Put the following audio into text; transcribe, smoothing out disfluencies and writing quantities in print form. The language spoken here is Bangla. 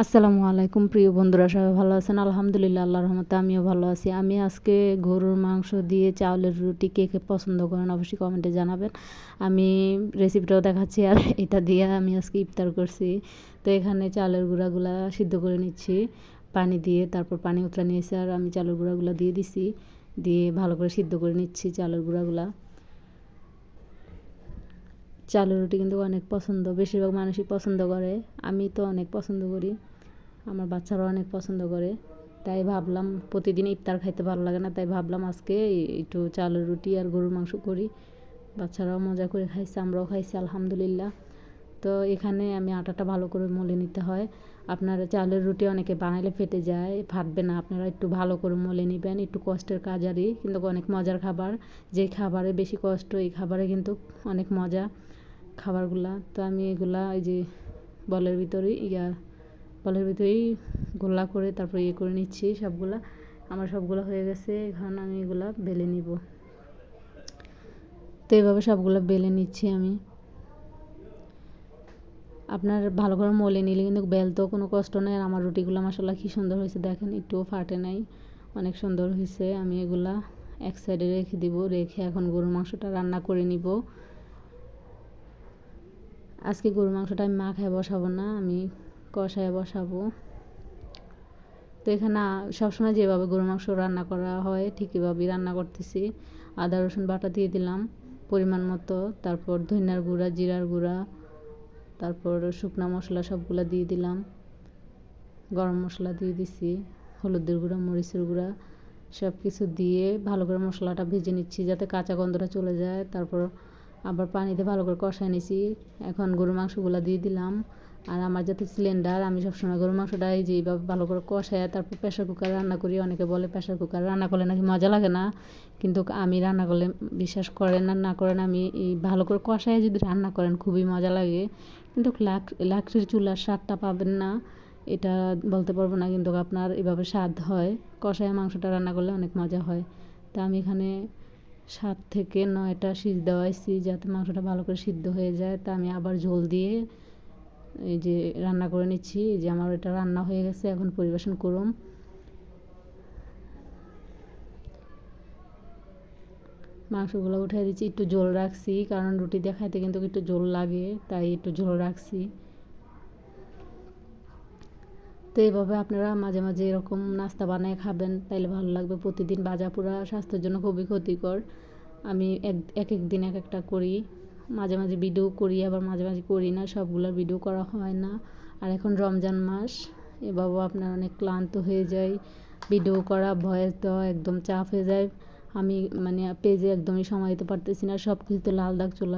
আসসালামু আলাইকুম প্রিয় বন্ধুরা, সবাই ভালো আছেন? আলহামদুলিল্লাহ, আল্লাহর রহমতে আমিও ভালো আছি। আমি আজকে গরুর মাংস দিয়ে চাউলের রুটি কে কে পছন্দ করেন অবশ্যই কমেন্টে জানাবেন। আমি রেসিপিটাও দেখাচ্ছি আর এটা দিয়ে আমি আজকে ইফতার করছি। তো এখানে চালের গুঁড়াগুলা সিদ্ধ করে নিচ্ছি পানি দিয়ে, তারপর পানি উতলা নিয়েছি আর আমি চালের গুঁড়াগুলা দিয়ে দিছি, দিয়ে ভালো করে সিদ্ধ করে নিচ্ছি চালের গুঁড়াগুলা। চালের রুটি কিন্তু অনেক পছন্দ, বেশিরভাগ মানুষই পছন্দ করে। আমি তো অনেক পছন্দ করি, আমার বাচ্চারাও অনেক পছন্দ করে। তাই ভাবলাম প্রতিদিন ইফতার খাইতে ভালো লাগে না, তাই ভাবলাম আজকে একটু চালের রুটি আর গরুর মাংস করি। বাচ্চারাও মজা করে খাইছে, আমরাও খাইছি আলহামদুলিল্লাহ। তো এখানে আমি আটাটা ভালো করে মলে নিতে হয়। আপনারা চালের রুটি অনেকে বানাইলে ফেটে যায়, ফাটবে না। আপনারা একটু ভালো করে মলে নেবেন, একটু কষ্টের কাজারই কিন্তু অনেক মজার খাবার। যে খাবারে বেশি কষ্ট এই খাবারে কিন্তু অনেক মজা খাবারগুলা। তো আমি এগুলা এই যে বলের ভিতরেই গোলা করে তারপর করে নিচ্ছি সবগুলা। আমার সবগুলো হয়ে গেছে, এখন আমি এগুলা বেলে নিব। তো এইভাবে সবগুলো বেলে নিচ্ছি আমি। আপনার ভালো করে মলে নিলে কিন্তু বেলতেও কোনো কষ্ট নেই। আর আমার রুটিগুলো মাশাআল্লাহ কী সুন্দর হয়েছে, দেখেন একটুও ফাটে নাই, অনেক সুন্দর হয়েছে। আমি এগুলা এক সাইডে রেখে দিব, রেখে এখন গরুর মাংসটা রান্না করে নিব। আজকে গরুর মাংসটা আমি মাখায় বসাবো না, আমি কষায় বসাবো। তো এখানে সবসময় যেভাবে গরুর মাংস রান্না করা হয় ঠিক এভাবেই রান্না করতেছি। আদা রসুন বাটা দিয়ে দিলাম পরিমাণ মতো, তারপর ধনিয়ার গুঁড়া, জিরার গুঁড়া, তারপর শুকনা মশলা সবগুলো দিয়ে দিলাম, গরম মশলা দিয়ে দিছি, হলুদের গুঁড়া, মরিচের গুঁড়া সব কিছু দিয়ে ভালো করে মশলাটা ভেজে নিচ্ছি যাতে কাঁচা গন্ধটা চলে যায়। তারপর আবার পানিতে ভালো করে কষায় নিছি। এখন গরুর মাংসগুলো দিয়ে দিলাম। আর আমার যাতে সিলিন্ডার, আমি সবসময় গরুর মাংসটা এই যে এইভাবে ভালো করে কষায় তারপর প্রেশার কুকারে রান্না করি। অনেকে বলে প্রেশার কুকারে রান্না করলে নাকি মজা লাগে না, কিন্তু আমি রান্না করলে বিশ্বাস করেন আর না করেন, আমি এই ভালো করে কষায় যদি রান্না করেন খুবই মজা লাগে। কিন্তু লাকড়ির চুলার স্বাদটা পাবেন না এটা বলতে পারবো না, কিন্তু আপনার এভাবে স্বাদ হয়। কষায় মাংসটা রান্না করলে অনেক মজা হয়। তা আমি এখানে 7 থেকে 9টা সিজ দেওয়াইছি যাতে মাংসটা ভালো করে সিদ্ধ হয়ে যায়। তা আমি আবার ঝোল দিয়ে এই যে রান্না করে নিচ্ছি। এই যে আমার এটা রান্না হয়ে গেছে, এখন পরিবেশন করুন। মাংসগুলো উঠিয়ে দিচ্ছি, একটু ঝোল রাখছি কারণ রুটি দিয়ে খাইতে কিন্তু একটু ঝোল লাগে, তাই একটু ঝোল রাখছি। তো এইভাবে আপনারা মাঝে মাঝে এরকম নাস্তা বানায় খাবেন, তাইলে ভালো লাগবে। প্রতিদিন ভাজা পোড়া স্বাস্থ্যের জন্য খুবই ক্ষতিকর। আমি এক এক দিন এক একটা করি, মাঝে মাঝে ভিডিও করি, আবার মাঝে মাঝে করি না, সবগুলোর ভিডিও করা হয় না। আর এখন রমজান মাস, এভাবেও আপনার অনেক ক্লান্ত হয়ে যায়, ভিডিও করা ভয়েস দেওয়া একদম চাপ হয়ে যায়। আমি মানে পেজে একদমই সময় দিতে পারতেছি না, সব কিছুতে লাল দাগ চলে